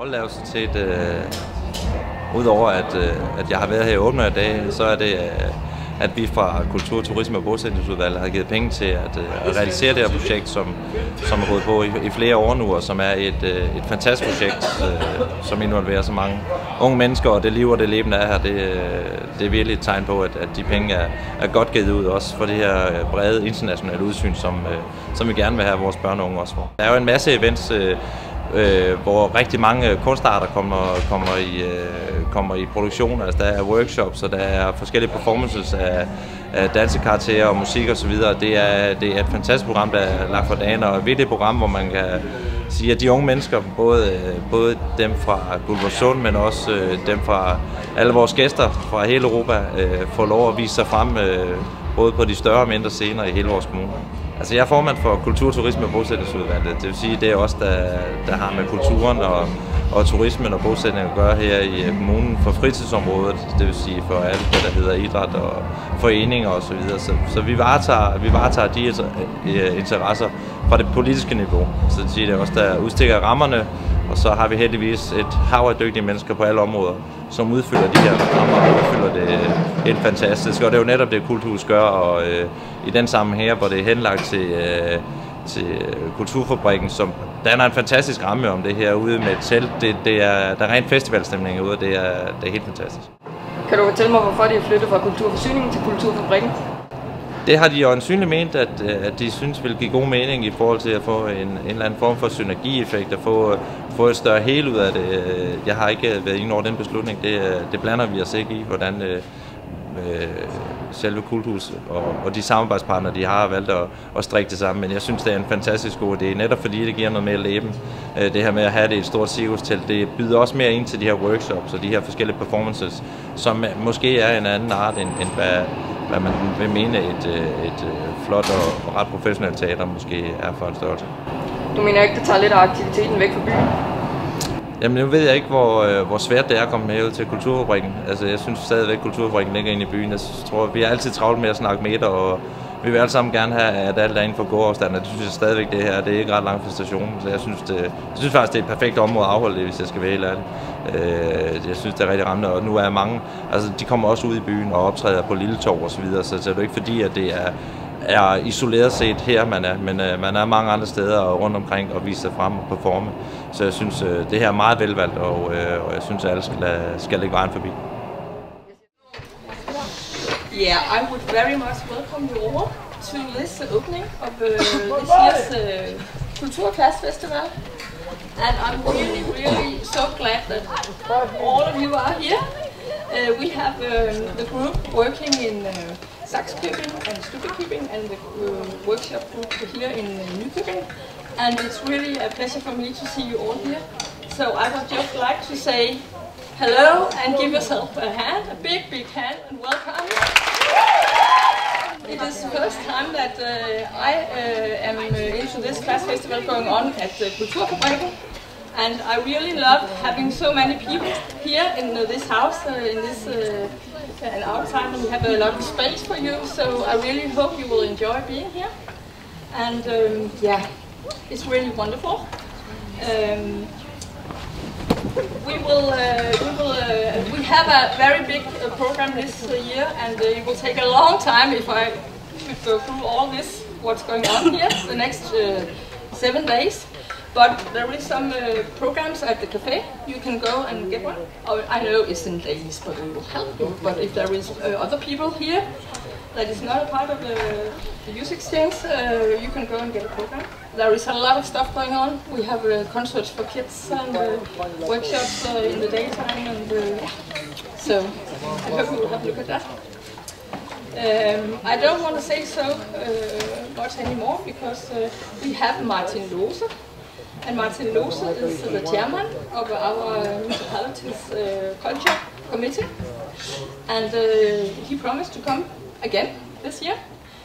Holdlærelsen udover at jeg har været her i åbner i dag, så er det, at vi fra Kultur, Turisme og Bosætningsudvalget har givet penge til at realisere det her projekt, som har gået på i flere år nu, og som er et fantastisk projekt, som involverer så mange unge mennesker, og det liv og det leben, der er her, det er virkelig et tegn på, at de penge er godt givet ud, også for det her brede internationale udsyn, som vi gerne vil have vores børn og unge også for. Der er jo en masse events, hvor rigtig mange kunstarter kommer i produktion. Altså, der er workshops, og der er forskellige performances af dansekarakterer og musik og så videre. Det er et fantastisk program, der er lagt for dagen, og et vigtigt program, hvor man kan sige, at de unge mennesker, både dem fra Guldborgsund, men også dem fra alle vores gæster fra hele Europa, får lov at vise sig frem både på de større og mindre scener i hele vores kommune. Altså, jeg er formand for Kultur, Turisme og Bosætningsudvalget. Det vil sige, det er os, der har med kulturen og turismen og bosætning at gøre her i kommunen for fritidsområdet. Det vil sige for alt det, der hedder idræt og foreninger og så videre. Så vi varetager de interesser fra det politiske niveau. Så det vil sige, det er os, der udstikker rammerne, og så har vi heldigvis et hav af dygtige mennesker på alle områder, som udfylder de her rammer og udfylder det helt fantastisk. Og det er jo netop det, Kulturhus gør, og i den sammenhæng her, hvor det er henlagt til Kulturfabrikken, som danner en fantastisk ramme om det her ude med et telt. Der er rent festivalstemning ude, og det er helt fantastisk. Kan du fortælle mig, hvorfor de er flyttet fra Kulturforsyningen til Kulturfabrikken? Det har de jo ansynligt ment, at de synes vil give god mening i forhold til at få en eller anden form for synergieffekt og få et større hele ud af det. Jeg har ikke været inde over den beslutning. Det blander vi os ikke i, hvordan selve Kulturhus og de samarbejdspartnere, de har valgt at strikke det sammen. Men jeg synes, det er en fantastisk god idé, netop fordi det giver noget mere leben. Det her med at have det i et stort cirkustelt, det byder også mere ind til de her workshops og de her forskellige performances, som måske er en anden art, end hvad man vil mene et flot og ret professionelt teater måske er for en størrelse. Du mener ikke, det tager lidt af aktiviteten væk fra byen? Jamen nu ved jeg ikke, hvor svært det er at komme med ud til Kulturfabrikken. Altså jeg synes stadigvæk, at Kulturfabrikken ligger inde i byen. Jeg tror, vi er altid travlt med at snakke meter, og vi vil alle sammen gerne have, at alt er inden for gåafstand. Det synes jeg stadigvæk, det her. Det er ikke ret langt fra stationen, så jeg synes faktisk, det er et perfekt område at afholde det, hvis jeg skal være helt ærlig. Jeg synes, det er rigtig rammende, og nu er mange, altså de kommer også ud i byen og optræder på Lille Torv og så videre, så det er jo ikke fordi, at det er isoleret set her, men man er mange andre steder rundt omkring og viser sig frem og performe. Så jeg synes, det her er meget velvalgt, og jeg synes, at alle skal lægge vejen forbi. Yeah, I would very much welcome you all to this opening of this year's Kulturkalsh Festival. And I'm really so glad that all of you are here. We have the group working in Sakskøbing and Stubbekøbing and the workshop group here in Nykøbing. And it's really a pleasure for me to see you all here. So I would just like to say hello and give yourself a hand, a big hand, and welcome. It is the first time that I am into this class festival going on at Kulturfabrikken, and I really love having so many people here in this house, in this and outside. We have a lot of space for you, so I really hope you will enjoy being here. And yeah, it's really wonderful. We have a very big program this year, and it will take a long time if I should go through all this, what's going on here, the next 7 days. But there is some programs at the cafe. You can go and get one. I know it's in Danish, but it will help you. But if there is other people here that is not a part of the youth exchange, you can go and get a program. There is a lot of stuff going on. We have concerts for kids and workshops in the daytime, and so I hope you will have a look at that. I don't want to say so much anymore because we have Martin Lohse, and Martin Lohse is the chairman of our municipality's culture committee, and he promised to come again this year.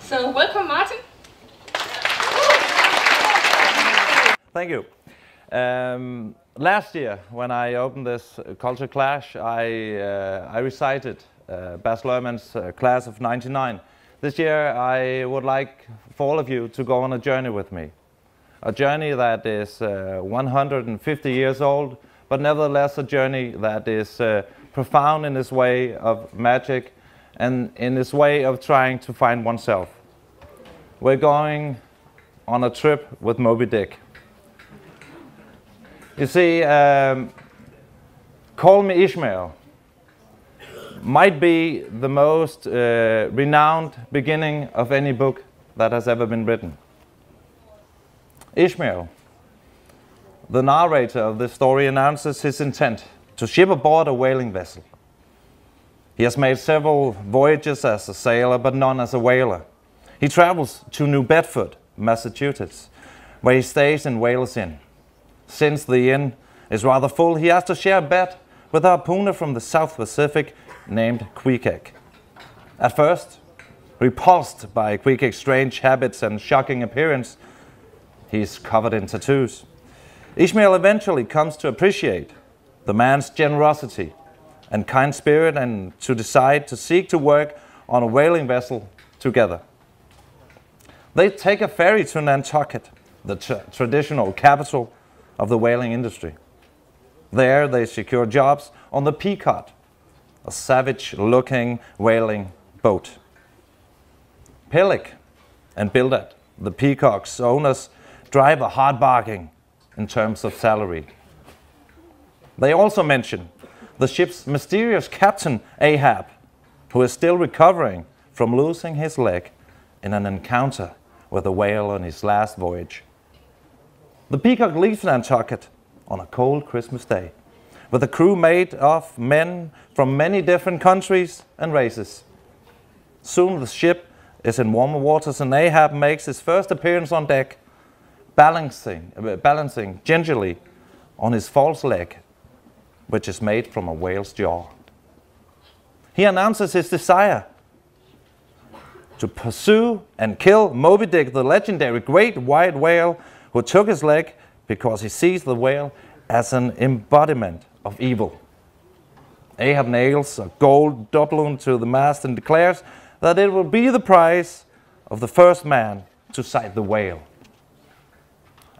So welcome, Martin. Thank you. Last year, when I opened this Culture Clash, I recited Bas Luhrmann's class of '99. This year, I would like for all of you to go on a journey with me. A journey that is 150 years old, but nevertheless a journey that is profound in its way of magic and in its way of trying to find oneself. We're going on a trip with Moby Dick. You see, Call Me Ishmael might be the most renowned beginning of any book that has ever been written. Ishmael, the narrator of this story, announces his intent to ship aboard a whaling vessel. He has made several voyages as a sailor, but none as a whaler. He travels to New Bedford, Massachusetts, where he stays in Whale's Inn. Since the inn is rather full, he has to share a bed with a harpooner from the South Pacific named Queequeg. At first, repulsed by Queequeg's strange habits and shocking appearance, he is covered in tattoos. Ishmael eventually comes to appreciate the man's generosity and kind spirit and to decide to seek to work on a whaling vessel together. They take a ferry to Nantucket, the traditional capital of the whaling industry. There they secure jobs on the Peacock, a savage-looking whaling boat. Peleg and Bildad, the Peacock's owners, drive a hard bargain in terms of salary. They also mention the ship's mysterious captain, Ahab, who is still recovering from losing his leg in an encounter with a whale on his last voyage. The Peacock leaves Nantucket on a cold Christmas day, with a crew made of men from many different countries and races. Soon the ship is in warmer waters and Ahab makes his first appearance on deck, balancing gingerly on his false leg, which is made from a whale's jaw. He announces his desire to pursue and kill Moby Dick, the legendary great white whale who took his leg, because he sees the whale as an embodiment of evil. Ahab nails a gold doubloon to the mast and declares that it will be the prize of the first man to sight the whale.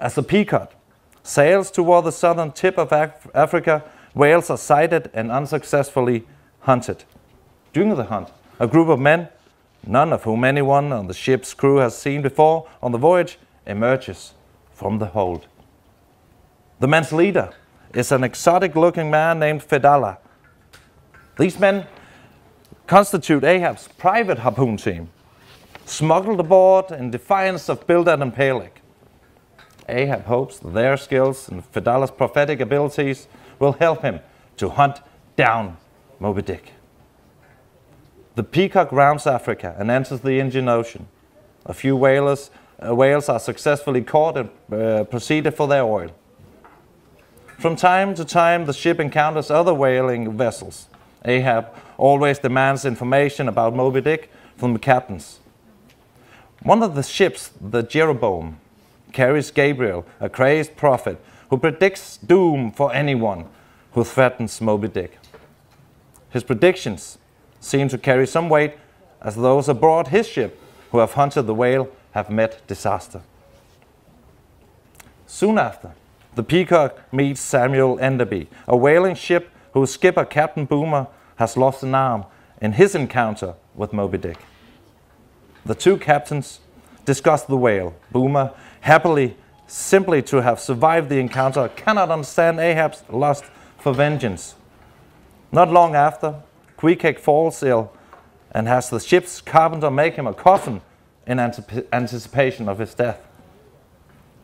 As the Peacock sails toward the southern tip of Africa, whales are sighted and unsuccessfully hunted. During the hunt, a group of men, none of whom anyone on the ship's crew has seen before on the voyage, emerges from the hold. The men's leader is an exotic-looking man named Fedallah. These men constitute Ahab's private harpoon team, smuggled aboard in defiance of Bildad and Peleg. Ahab hopes that their skills and Fedallah's prophetic abilities will help him to hunt down Moby Dick. The Peacock rounds Africa and enters the Indian Ocean. A few whales are successfully caught and proceeded for their oil. From time to time, the ship encounters other whaling vessels. Ahab always demands information about Moby Dick from the captains. One of the ships, the Jeroboam, carries Gabriel, a crazed prophet who predicts doom for anyone who threatens Moby Dick. His predictions seem to carry some weight, as those aboard his ship who have hunted the whale have met disaster. Soon after, the Peacock meets Samuel Enderby, a whaling ship whose skipper, Captain Boomer, has lost an arm in his encounter with Moby Dick. The two captains discuss the whale. Boomer, happily simply to have survived the encounter, cannot understand Ahab's lust for vengeance. Not long after, Queequeg falls ill and has the ship's carpenter make him a coffin in anticipation of his death.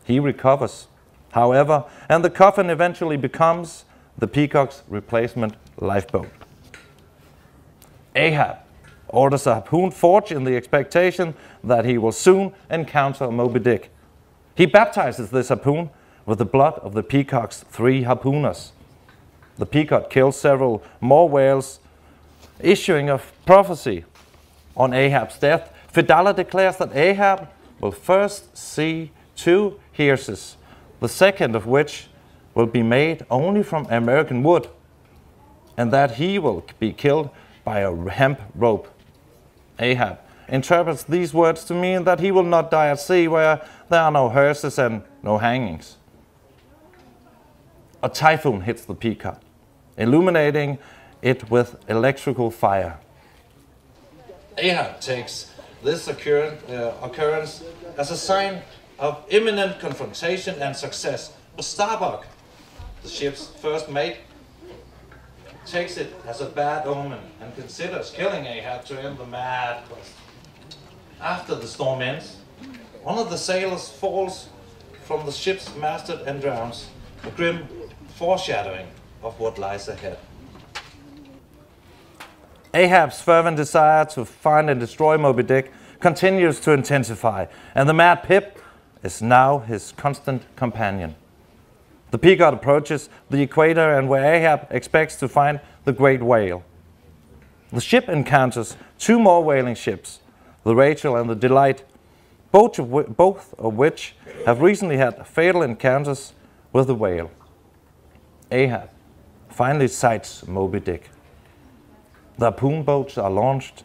He recovers, however, and the coffin eventually becomes the Peacock's replacement lifeboat. Ahab orders a harpoon forged in the expectation that he will soon encounter Moby Dick. He baptizes this harpoon with the blood of the Peacock's 3 harpooners. The Peacock kills several more whales, issuing a prophecy on Ahab's death. Fedallah declares that Ahab will first see 2 heiresses, the second of which will be made only from American wood, and that he will be killed by a hemp rope. Ahab interprets these words to mean that he will not die at sea, where there are no hearses and no hangings. a typhoon hits the peacock, illuminating it with electrical fire. Ahab takes this occurrence as a sign of imminent confrontation and success. But Starbuck, the ship's first mate, takes it as a bad omen and considers killing Ahab to end the mad quest. After the storm ends, one of the sailors falls from the ship's masthead and drowns, a grim foreshadowing of what lies ahead. Ahab's fervent desire to find and destroy Moby Dick continues to intensify, and the mad Pip is now his constant companion. The Peacock approaches the equator, and where Ahab expects to find the great whale. The ship encounters two more whaling ships, the Rachel and the Delight, both of which have recently had fatal encounters with the whale. Ahab finally sights Moby Dick. The harpoon boats are launched,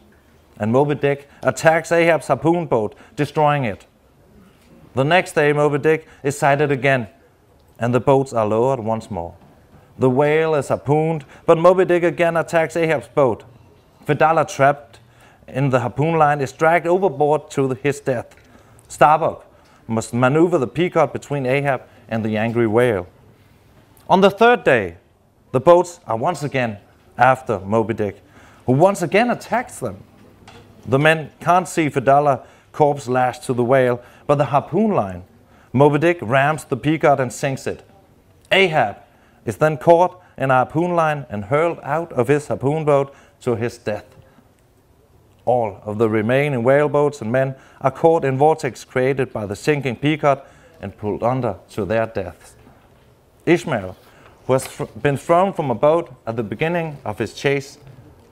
and Moby Dick attacks Ahab's harpoon boat, destroying it. The next day, Moby Dick is sighted again, and the boats are lowered once more. The whale is harpooned, but Moby Dick again attacks Ahab's boat. Fedallah, trapped in the harpoon line, is dragged overboard to his death. Starbuck must maneuver the Peacock between Ahab and the angry whale. On the third day, the boats are once again after Moby Dick, who once again attacks them. The men can't see Fedallah's corpse lashed to the whale, but the harpoon line. Moby Dick rams the Peacock and sinks it. Ahab is then caught in a harpoon line and hurled out of his harpoon boat to his death. All of the remaining whaleboats and men are caught in vortex created by the sinking Peacock and pulled under to their deaths. Ishmael, who has been thrown from a boat at the beginning of his chase,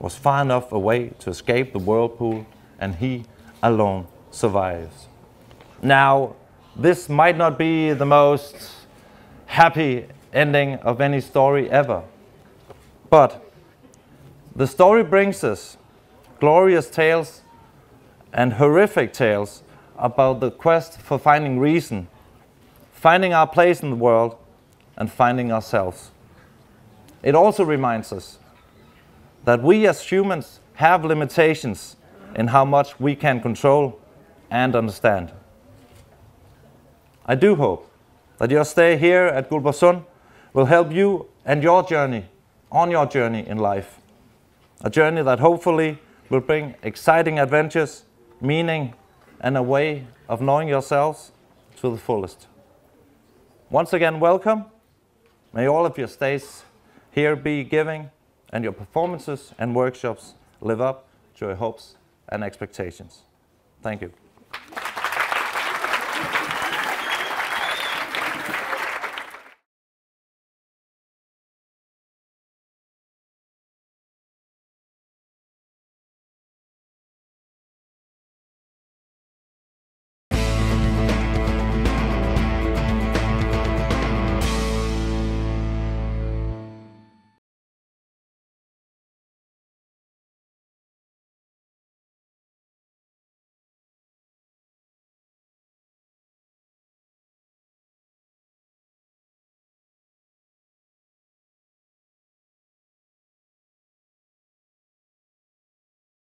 was far enough away to escape the whirlpool, and he alone survives. Now, this might not be the most happy ending of any story ever, but the story brings us glorious tales and horrific tales about the quest for finding reason, finding our place in the world, and finding ourselves. It also reminds us that we as humans have limitations in how much we can control and understand. I do hope that your stay here at Guldborgsund will help you and your journey, on your journey in life. A journey that hopefully will bring exciting adventures, meaning, and a way of knowing yourselves to the fullest. Once again, welcome. May all of your stays here be giving, and your performances and workshops live up to your hopes and expectations. Thank you.